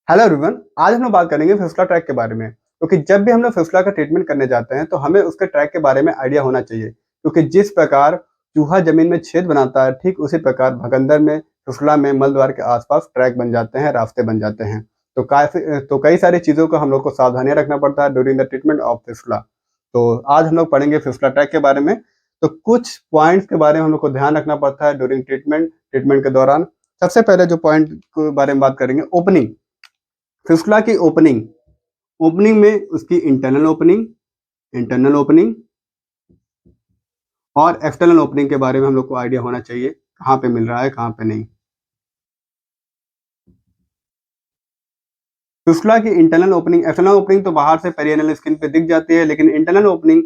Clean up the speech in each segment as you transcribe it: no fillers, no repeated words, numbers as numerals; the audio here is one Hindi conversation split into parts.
Hello everyone. आज हम लोग बात करेंगे फिस्टुला ट्रैक के बारे में, क्योंकि जब भी हम लोग फिस्टुला का ट्रीटमेंट करने जाते हैं तो हमें उसके ट्रैक के बारे में आइडिया होना चाहिए, क्योंकि जिस प्रकार चूहा जमीन में छेद बनाता है, ठीक उसी प्रकार भगंदर में फिस्टुला में मल द्वार के आसपास ट्रैक बन जाते हैं, रास्ते बन जाते हैं। तो कई सारी चीज़ों को हम लोग को सावधानियां रखना पड़ता है during the treatment of fistula. तो आज हम लोग पढ़ेंगे फिस्टुला ट्रैक के बारे में। तो कुछ पॉइंट्स के बारे में हम लोग को ध्यान रखना पड़ता है ड्यूरिंग ट्रीटमेंट के दौरान। सबसे पहले जो पॉइंट के बारे में बात करेंगे, ओपनिंग। फिस्टुला की ओपनिंग ओपनिंग में उसकी इंटरनल ओपनिंग और एक्सटर्नल ओपनिंग के बारे में हम लोग को आइडिया होना चाहिए, कहाँ पे मिल रहा है कहाँ पे नहीं। फिस्टुला की एक्सटर्नल ओपनिंग तो बाहर से पेरिएनल स्किन पे दिख जाती है, लेकिन इंटरनल ओपनिंग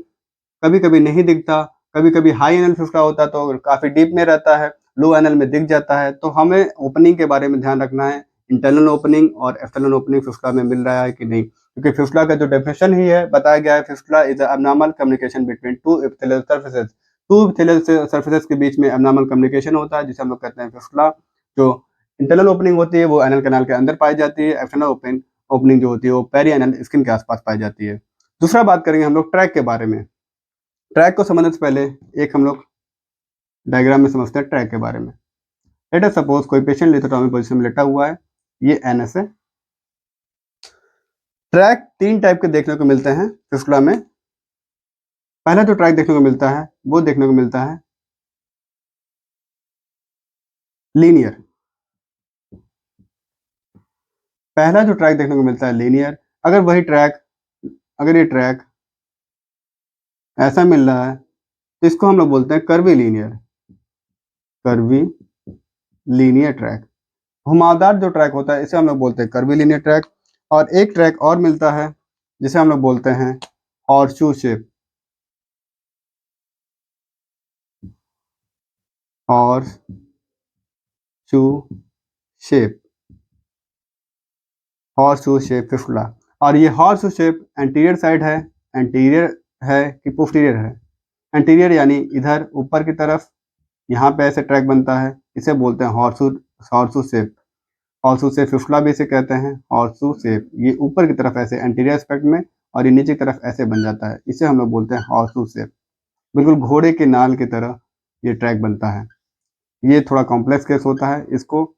कभी कभी नहीं दिखता। कभी कभी हाई एनल फिस्टुला होता है तो काफी डीप में रहता है, लो एनल में दिख जाता है। तो हमें ओपनिंग के बारे में ध्यान रखना है, इंटरनल ओपनिंग और एक्सटर्नल ओपनिंग फिस्टुला में मिल रहा है कि नहीं। क्योंकि फिस्टुला का जो डेफिनेशन ही है, बताया गया है, fistula is abnormal communication between two epithelial surfaces के बीच में अबनॉर्मल कम्युनिकेशन होता है, जिसे हम लोग कहते हैं फिस्टुला। जो इंटरनल ओपनिंग होती है वो एनल कैनाल के अंदर पाई जाती है, एक्सटर्नल ओपनिंग जो होती है वो पेरी एनल स्किन के आसपास पाई जाती है। दूसरा बात करेंगे हम लोग ट्रैक के बारे में। ट्रैक को समझने से पहले एक हम लोग डायग्राम में समझते हैं ट्रैक के बारे में। लेट अस सपोज कोई पेशेंट लिथोटॉमी पोजीशन में लेटा हुआ है, ये एनएस है। ट्रैक तीन टाइप के देखने को मिलते हैं फिस्टुला में। पहला जो ट्रैक देखने को मिलता है वो देखने को मिलता है लीनियर। पहला जो ट्रैक देखने को मिलता है लीनियर। अगर ये ट्रैक ऐसा मिल रहा है तो इसको हम लोग बोलते हैं कर्वी लीनियर ट्रैक। घुमावदार जो ट्रैक होता है इसे हम लोग बोलते हैं कर्वी लीनियर ट्रैक। और एक ट्रैक और मिलता है जिसे हम लोग बोलते हैं horseshoe shape. Horseshoe shape horseshoe shape fistula. और ये हॉर्सशू शेप एंटीरियर साइड है, एंटीरियर है कि पोस्टीरियर है। एंटीरियर यानी इधर ऊपर की तरफ, यहाँ पे ऐसे ट्रैक बनता है, इसे बोलते हैं horseshoe shape. Horseshoe shape fistula भी इसे कहते हैं हॉर्सशू शेप। ये ऊपर की तरफ ऐसे एंटीरियर एस्पेक्ट में और ये नीचे की तरफ ऐसे बन जाता है, इसे हम लोग बोलते हैं हॉर्सशू शेप। बिल्कुल घोड़े के नाल की तरह ये ट्रैक बनता है। ये थोड़ा कॉम्प्लेक्स केस होता है, इसको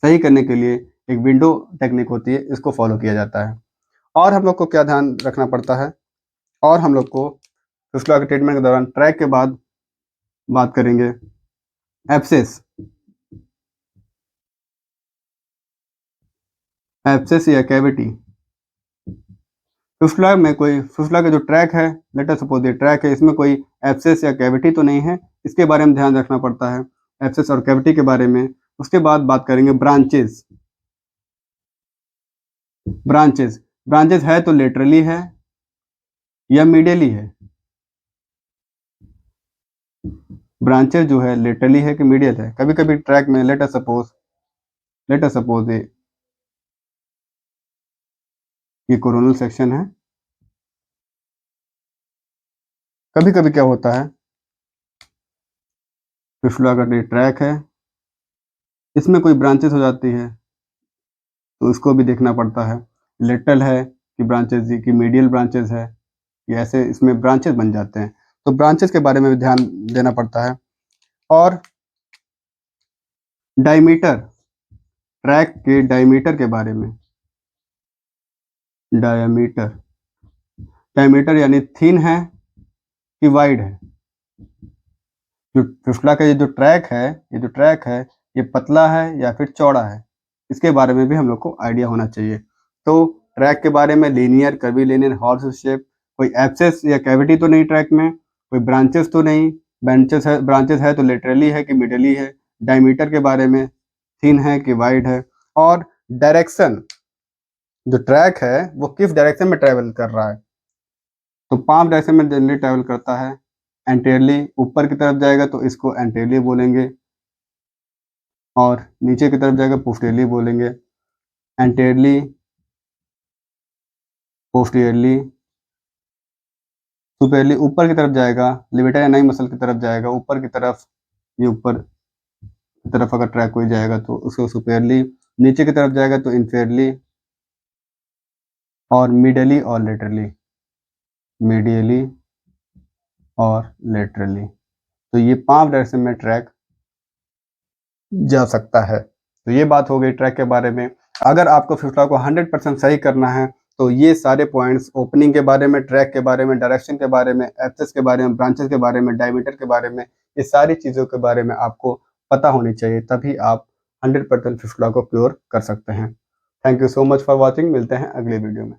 सही करने के लिए एक विंडो टेक्निक होती है, इसको फॉलो किया जाता है। और हम लोग को क्या ध्यान रखना पड़ता है, और हम लोग को फिस्टुला के ट्रीटमेंट के दौरान ट्रैक के बाद बात करेंगे एब्सेस। एब्सेस या कैविटी। फिस्टुला का जो ट्रैक है, लेट अस सपोज ये ट्रैक है, इसमें कोई एब्सेस या कैविटी तो नहीं है, इसके बारे में ध्यान रखना पड़ता है, एब्सेस और कैविटी के बारे में। उसके बाद बात करेंगे ब्रांचेस। ब्रांचेस है तो लेटरली है या मीडियली है। ब्रांचेस जो है लेटरली है कि मीडियल है। कभी कभी ट्रैक में लेट अस सपोज ये कोरोनल सेक्शन है। कभी कभी क्या होता है, फिस्टुला का ये ट्रैक है, इसमें कोई ब्रांचेस हो जाती है तो इसको भी देखना पड़ता है, लेटरल है कि ब्रांचेस की मीडियल ब्रांचेस है, ये ऐसे इसमें ब्रांचेस बन जाते हैं। तो ब्रांचेस के बारे में भी ध्यान देना पड़ता है। और डायमीटर, ट्रैक के डायमीटर के बारे में। डायमीटर यानी थिन है कि वाइड है। जो फिस्टुला का ये जो ट्रैक है ये पतला है या फिर चौड़ा है, इसके बारे में भी हम लोग को आइडिया होना चाहिए। तो ट्रैक के बारे में linear, curvy linear, horse shape, कोई एब्सेस या कैविटी तो नहीं ट्रैक में, कोई ब्रांचेस तो नहीं, ब्रांचेस है तो लेटरली है कि मिडली है, डायमीटर के बारे में, थिन है कि वाइड है। और डायरेक्शन, जो ट्रैक है वो किस डायरेक्शन में ट्रेवल कर रहा है, तो 5 डायरेक्शन में जनरली ट्रेवल करता है। एंटीरियरली ऊपर की तरफ जाएगा तो इसको एंटीरियरली बोलेंगे, और नीचे की तरफ जाएगा पोस्टीरियरली बोलेंगे। एंटीरियरली, पोस्टीरियरली, सुपेरियरली ऊपर की तरफ जाएगा, लिवेटर या नई मसल की तरफ जाएगा ऊपर की तरफ। ये ऊपर की तरफ अगर ट्रैक कोई जाएगा तो उसको सुपेरियरली, नीचे की तरफ जाएगा तो इंफेरियरली, और मीडियली और लेटरली, मीडियली और लेटरली। तो ये 5 डायरेक्शन में ट्रैक जा सकता है। तो ये बात हो गई ट्रैक के बारे में। अगर आपको फिफ्थ को 100% सही करना है तो ये सारे पॉइंट्स ओपनिंग के बारे में, ट्रैक के बारे में, डायरेक्शन के बारे में, एक्सेस के बारे में, ब्रांचेस के बारे में, डायमीटर के बारे में, ये सारी चीज़ों के बारे में आपको पता होनी चाहिए, तभी आप 100% फिफ्थ को क्योर कर सकते हैं। Thank you so much for watching. मिलते हैं अगले वीडियो में।